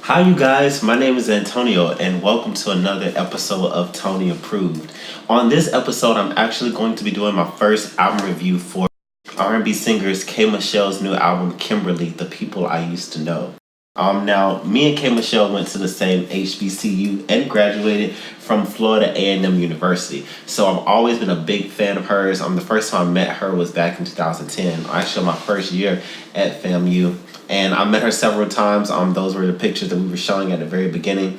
Hi, you guys. My name is Antonio, and welcome to another episode of Tony Approved. On this episode, I'm actually going to be doing my first album review for R&B singers K. Michelle's new album, Kimberly, The People I Used to Know. Now, me and K. Michelle went to the same HBCU and graduated from Florida A&M University. So I've always been a big fan of hers. The first time I met her was back in 2010. Actually, my first year at FAMU. And I met her several times. Those were the pictures that we were showing at the very beginning.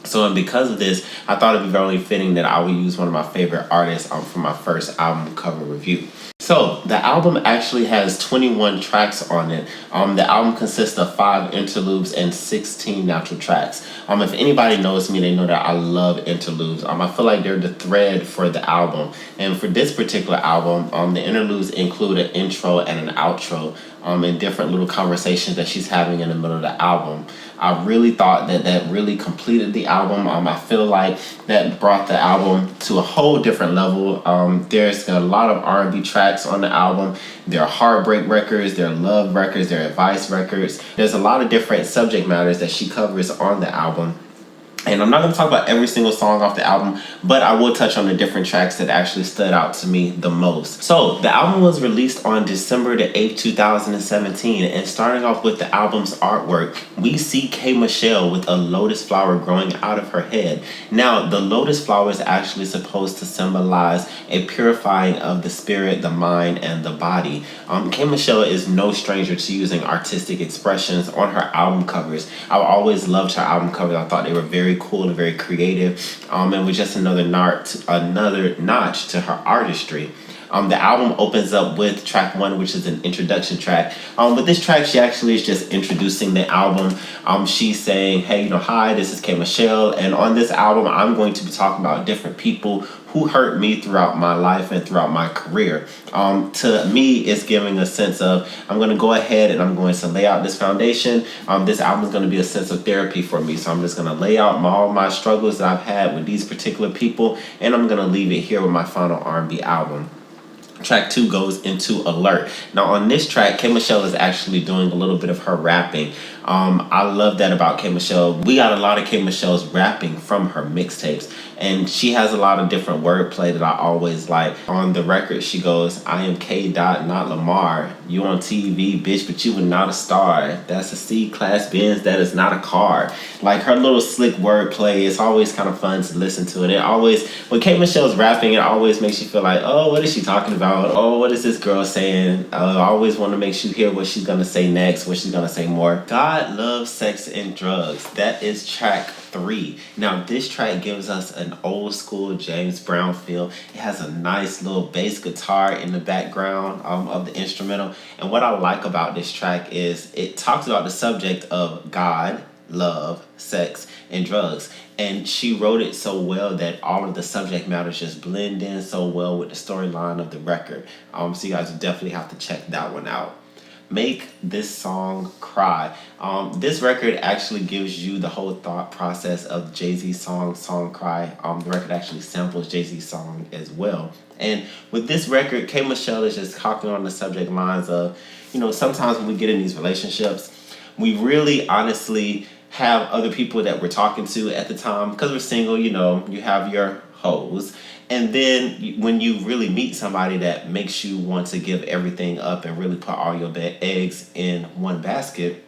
So, and because of this, I thought it'd be very fitting that I would use one of my favorite artists for my first album cover review. So, the album actually has 21 tracks on it. The album consists of 5 interludes and 16 natural tracks. If anybody knows me, they know that I love interludes. I feel like they're the thread for the album. And for this particular album, the interludes include an intro and an outro, and different little conversations that she's having in the middle of the album. I really thought that really completed the album. I feel like that brought the album to a whole different level. There's a lot of R&B tracks on the album. There are heartbreak records, there are love records, there are advice records. There's a lot of different subject matters that she covers on the album. And I'm not going to talk about every single song off the album, but I will touch on the different tracks that actually stood out to me the most. So, the album was released on December the 8th, 2017, and starting off with the album's artwork, we see K. Michelle with a lotus flower growing out of her head. Now, the lotus flower is actually supposed to symbolize a purifying of the spirit, the mind, and the body. K. Michelle is no stranger to using artistic expressions on her album covers. I've always loved her album covers. I thought they were very cool and very creative, and was just another notch to her artistry. The album opens up with track 1, which is an introduction track. With this track, she actually is just introducing the album. She's saying, hey, hi, this is K. Michelle, and on this album, I'm going to be talking about different people who hurt me throughout my life and throughout my career. To me, it's giving a sense of, I'm going to go ahead and I'm going to lay out this foundation. This album is going to be a sense of therapy for me. So I'm just going to lay out all my struggles that I've had with these particular people, and I'm going to leave it here with my final R&B album. Track 2 goes into Alert. Now on this track, K. Michelle is actually doing a little bit of her rapping. I love that about K. Michelle. We got a lot of K. Michelle's rapping from her mixtapes, and she has a lot of different wordplay that I always like. On the record, she goes, I am K. Dot, not Lamar. You on TV, bitch, but you were not a star. That's a C-class Benz, that is not a car. Like, her little slick wordplay, it's always kind of fun to listen to. And it always, when K. Michelle's rapping, it always makes you feel like, oh, what is she talking about? Oh, what is this girl saying? I always want to make you hear what she's going to say next, what she's going to say more. God loves sex and drugs. That is track 3. Now, this track gives us an old school James Brown feel. It has a nice little bass guitar in the background of the instrumental. And what I like about this track is it talks about the subject of God, love, sex, and drugs. And she wrote it so well that all of the subject matters just blend in so well with the storyline of the record. So you guys definitely have to check that one out. Make this song cry. This record actually gives you the whole thought process of Jay-Z's song Cry. The record actually samples Jay-Z's song as well. And with this record, K. Michelle is just talking on the subject lines of, sometimes when we get in these relationships, we really honestly have other people that we're talking to at the time. Because we're single, you have your hoes. And then when you really meet somebody that makes you want to give everything up and really put all your eggs in one basket,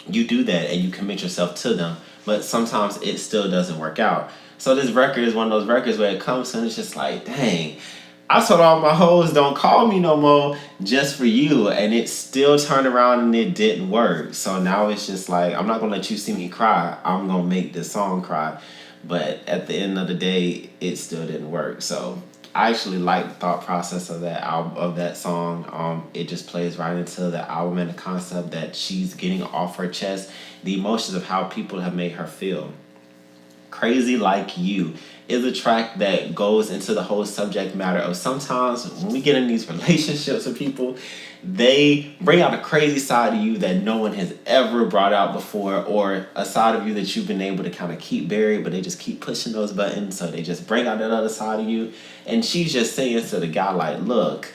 you do that and you commit yourself to them. But sometimes it still doesn't work out. So this record is one of those records where it comes and it's just like, dang, I told all my hoes don't call me no more just for you. And it still turned around and it didn't work. So now it's just like, I'm not going to let you see me cry. I'm going to make this song cry. But at the end of the day, it still didn't work. So I actually like the thought process of that album, of that song. It just plays right into the album and the concept that she's getting off her chest, the emotions of how people have made her feel. Crazy Like You is a track that goes into the whole subject matter of sometimes when we get in these relationships with people, they bring out a crazy side of you that no one has ever brought out before, or a side of you that you've been able to kind of keep buried, but they just keep pushing those buttons, so they just bring out that other side of you. And she's just saying to the guy, like, look,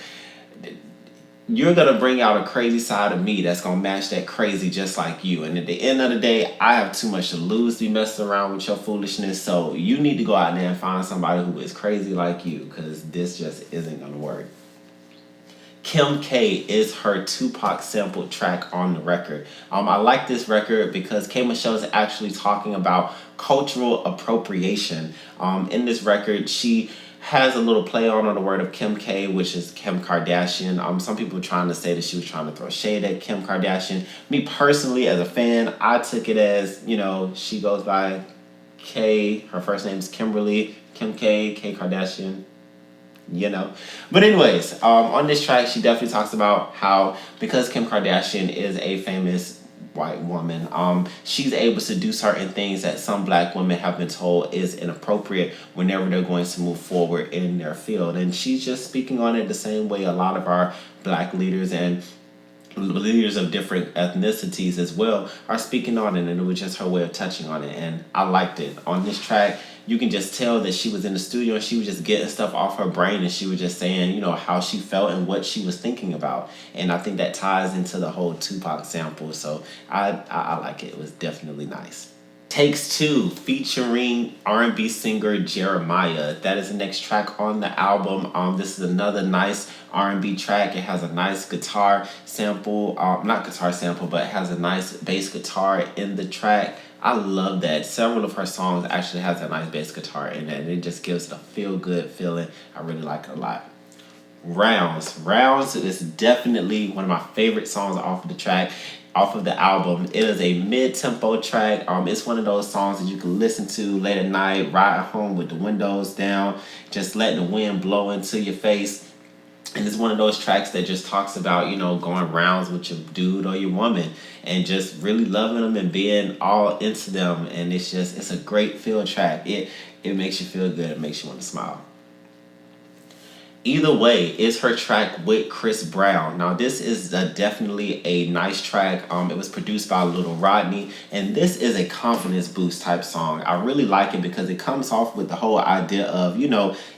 you're gonna bring out a crazy side of me that's gonna match that crazy just like you. And at the end of the day, I have too much to lose to be messing around with your foolishness. So you need to go out there and find somebody who is crazy like you, because this just isn't gonna work. Kim K is her Tupac sampled track on the record. I like this record because K Michelle is actually talking about cultural appropriation. In this record, she has a little play on the word of Kim K, which is Kim Kardashian. Some people are trying to say that she was trying to throw shade at Kim Kardashian. Me personally, as a fan, I took it as, she goes by K. Her first name is Kimberly. Kim K, K Kardashian. But anyways, on this track, she definitely talks about how, because Kim Kardashian is a famous white woman, she's able to do certain things that some black women have been told is inappropriate whenever they're going to move forward in their field. And she's just speaking on it the same way a lot of our black leaders and leaders of different ethnicities as well are speaking on it, and it was just her way of touching on it, and I liked it. On this track, you can just tell that she was in the studio and she was just getting stuff off her brain, and she was just saying, how she felt and what she was thinking about. And I think that ties into the whole Tupac sample, so I like it. It was definitely nice. Takes Two featuring R&B singer Jeremiah. That is the next track on the album. This is another nice R&B track. It has a nice guitar sample, not guitar sample, but it has a nice bass guitar in the track. I love that. Several of her songs actually has a nice bass guitar in it, and it just gives it a feel-good feeling. I really like it a lot. Rounds is definitely one of my favorite songs off of the track, off of the album. It is a mid-tempo track. It's one of those songs that you can listen to late at night, ride home with the windows down, just letting the wind blow into your face. And it's one of those tracks that just talks about, going rounds with your dude or your woman and just really loving them and being all into them. And it's a great feel track. It makes you feel good. It makes you want to smile. Either Way is her track with Chris Brown. Now, this is definitely a nice track. It was produced by Little Rodney, and this is a confidence boost type song. I really like it because it comes off with the whole idea of,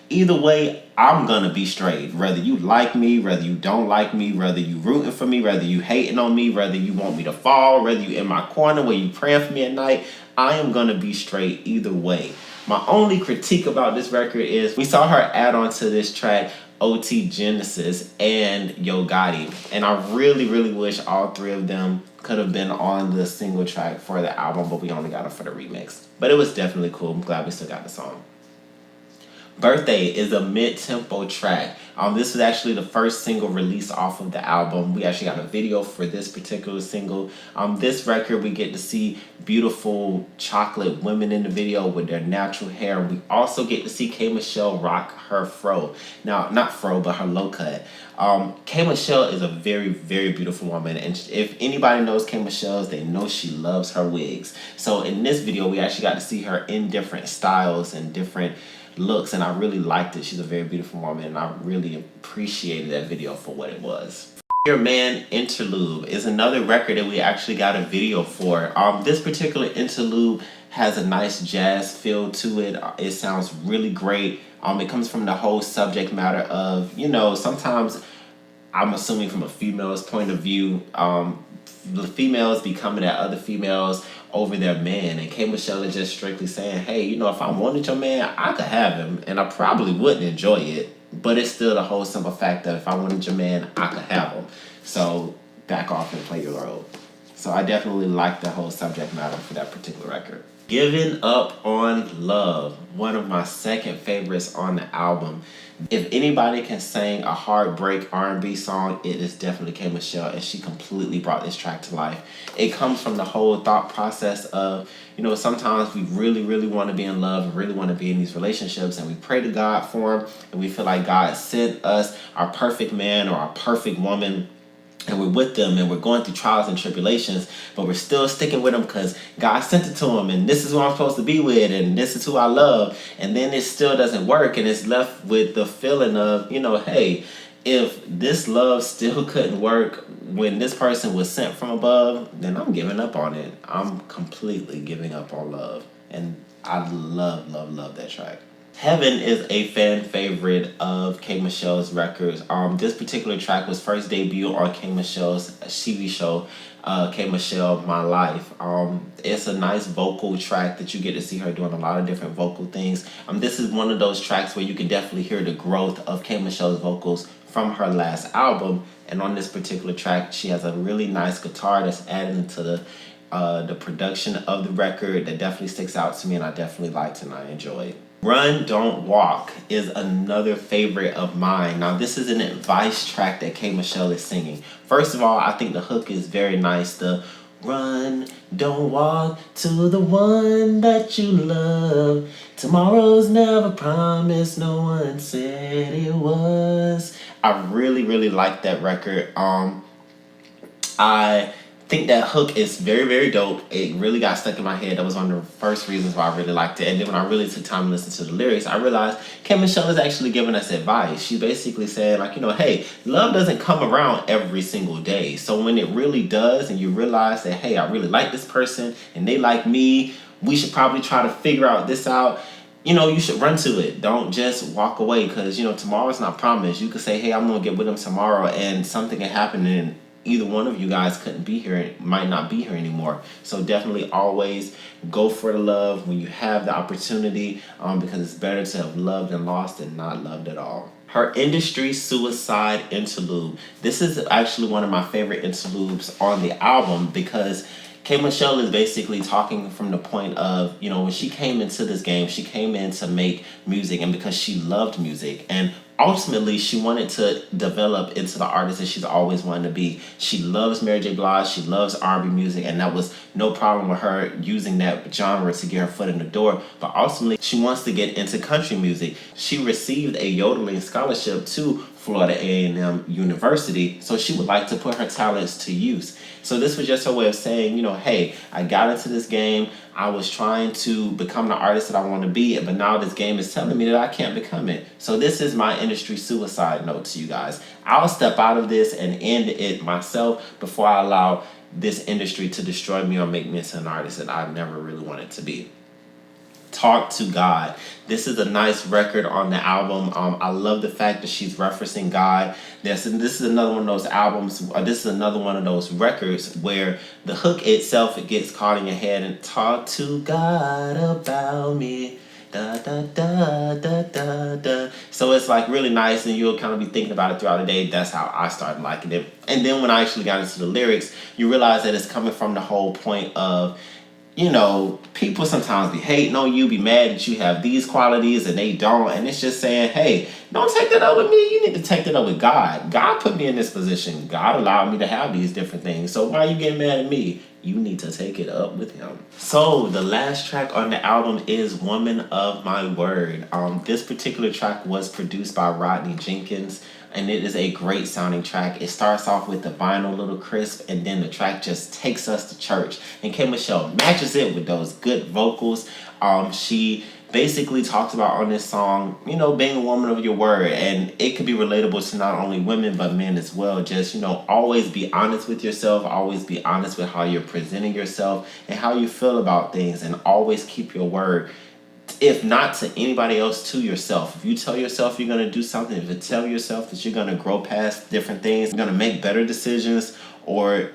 either way, I'm gonna be straight. Whether you like me, whether you don't like me, whether you rooting for me, whether you hating on me, whether you want me to fall, whether you in my corner, where you praying for me at night, I am gonna be straight either way. My only critique about this record is we saw her add on to this track OT Genesis and Yo Gotti. And I really, really wish all three of them could have been on the single track for the album, but we only got them for the remix. But it was definitely cool. I'm glad we still got the song. Birthday is a mid-tempo track. This was actually the first single released off of the album. We actually got a video for this particular single. This record, we get to see beautiful chocolate women in the video with their natural hair. We also get to see K Michelle rock her fro. Now, not fro, but her low cut. K Michelle is a very, very beautiful woman, and if anybody knows K Michelle's, they know she loves her wigs. So in this video, we actually got to see her in different styles and different looks, and I really liked it. She's a very beautiful woman, and I really appreciated that video for what it was. Your Man Interlude is another record that we actually got a video for. This particular interlude has a nice jazz feel to it. It sounds really great. It comes from the whole subject matter of, sometimes I'm assuming from a female's point of view, the females be coming at other females over their man, and K Michelle is just strictly saying, hey, if I wanted your man, I could have him, and I probably wouldn't enjoy it, but it's still the whole simple fact that if I wanted your man, I could have him. So back off and play your role. So I definitely like the whole subject matter for that particular record. Giving Up on Love, one of my second favorites on the album. If anybody can sing a heartbreak R&B song, it is definitely K Michelle, and she completely brought this track to life. It comes from the whole thought process of, sometimes we really, really want to be in love and really want to be in these relationships, and we pray to God for them, and we feel like God sent us our perfect man or our perfect woman, and we're with them and we're going through trials and tribulations, but we're still sticking with them because God sent it to them, and this is who I'm supposed to be with, and this is who I love. And then it still doesn't work, and it's left with the feeling of, hey, if this love still couldn't work when this person was sent from above, then I'm giving up on it. I'm completely giving up on love. And I love, love, love that track. Heaven is a fan favorite of K Michelle's records. This particular track was first debuted on K Michelle's TV show, K Michelle My Life. It's a nice vocal track that you get to see her doing a lot of different vocal things. This is one of those tracks where you can definitely hear the growth of K Michelle's vocals from her last album. And on this particular track, she has a really nice guitar that's adding to the production of the record that definitely sticks out to me, and I definitely liked and I enjoyed. Run, Don't Walk is another favorite of mine. Now, this is an advice track that K Michelle is singing. First of all, I think the hook is very nice. The run, don't walk to the one that you love. Tomorrow's never promised, no one said it was. I really, really like that record. I think that hook is very, very dope. It really got stuck in my head. That was one of the first reasons why I really liked it. And then when I really took time to listen to the lyrics, I realized Kim Michelle is actually giving us advice. She basically said, like, hey, love doesn't come around every single day. So when it really does, and you realize that, hey, I really like this person and they like me, we should probably try to figure out this out. You should run to it. Don't just walk away, because, tomorrow's not promised. You could say, hey, I'm going to get with them tomorrow, and something can happen, and either one of you guys couldn't be here, might not be here anymore. So definitely always go for the love when you have the opportunity, because it's better to have loved and lost than not loved at all. Her Industry Suicide interlude. This is actually one of my favorite interludes on the album, because K Michelle is basically talking from the point of, when she came into this game, she came in to make music, and because she loved music, and ultimately she wanted to develop into the artist that she's always wanted to be. She loves Mary J. Blige, she loves R&B music, and that was no problem with her using that genre to get her foot in the door. But ultimately, she wants to get into country music. She received a yodeling scholarship to Florida A&M University, so she would like to put her talents to use. So this was just her way of saying, hey, I got into this game, I was trying to become the artist that I want to be, but now this game is telling me that I can't become it. So this is my industry suicide note to you guys. I'll step out of this and end it myself before I allow this industry to destroy me or make me into an artist that I never really wanted to be. Talk to God. This is a nice record on the album. I love the fact that she's referencing God. This is another one of those albums, this is another one of those records where the hook itself, it gets caught in your head, and talk to God about me. Da, da, da, da, da, da. So it's like really nice, and you'll kind of be thinking about it throughout the day. That's how I started liking it. And then when I actually got into the lyrics, you realize that it's coming from the whole point of, people sometimes be hating on you, be mad that you have these qualities and they don't. And it's just saying, hey, don't take that up with me. You need to take that up with God. God put me in this position. God allowed me to have these different things. So why are you getting mad at me? You need to take it up with him. So the last track on the album is Woman of My Word. This particular track was produced by Rodney Jenkins, and it is a great sounding track. It starts off with the vinyl little crisp, and then the track just takes us to church. And K Michelle matches it with those good vocals. She basically talks about on this song, being a woman of your word, and it could be relatable to not only women but men as well. Just, always be honest with yourself, always be honest with how you're presenting yourself and how you feel about things, and always keep your word. If not to anybody else, to yourself. If you tell yourself you're going to do something, if you tell yourself that you're going to grow past different things, you're going to make better decisions, or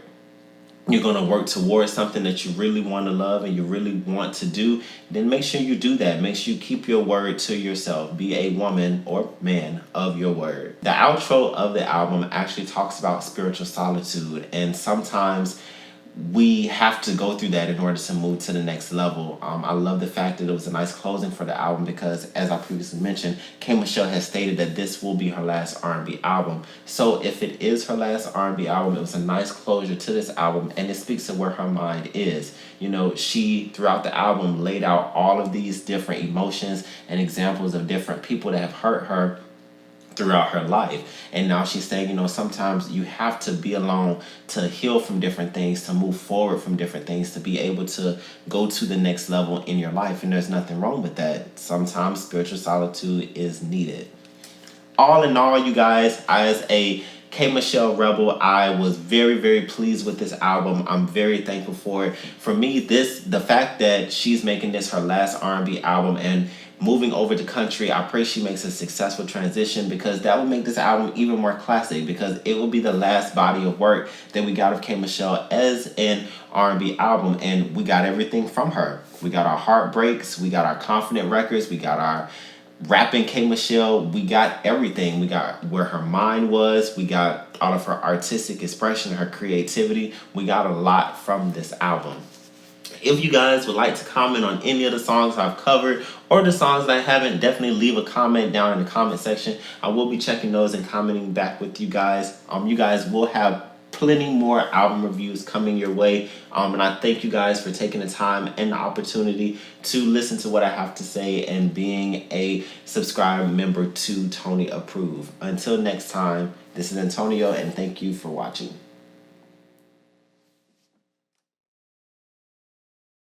you're going to work towards something that you really want to love and you really want to do, then make sure you do that. Make sure you keep your word to yourself. Be a woman or man of your word. The outro of the album actually talks about spiritual solitude, and sometimes we have to go through that in order to move to the next level. I love the fact that it was a nice closing for the album, because as I previously mentioned, K Michelle has stated that this will be her last R&B album. So if it is her last R&B album, it was a nice closure to this album, and it speaks to where her mind is. She, throughout the album, laid out all of these different emotions and examples of different people that have hurt her throughout her life. And now she's saying, sometimes you have to be alone to heal from different things, to move forward from different things, to be able to go to the next level in your life. And there's nothing wrong with that. Sometimes spiritual solitude is needed. All in all, you guys, as a K Michelle Rebel, I was very, very pleased with this album. I'm very thankful for it. For me, the fact that she's making this her last R&B album, and moving over to country. I pray she makes a successful transition, because that will make this album even more classic, because it will be the last body of work that we got of K. Michelle as an R&B album, and we got everything from her. We got our heartbreaks, we got our confident records, we got our rapping K. Michelle, we got everything. We got where her mind was, we got all of her artistic expression, her creativity. We got a lot from this album. If you guys would like to comment on any of the songs I've covered or the songs that I haven't, definitely leave a comment down in the comment section. I will be checking those and commenting back with you guys. You guys will have plenty more album reviews coming your way. And I thank you guys for taking the time and the opportunity to listen to what I have to say and being a subscribe member to Tony Approve. Until next time, this is Antonio, and thank you for watching.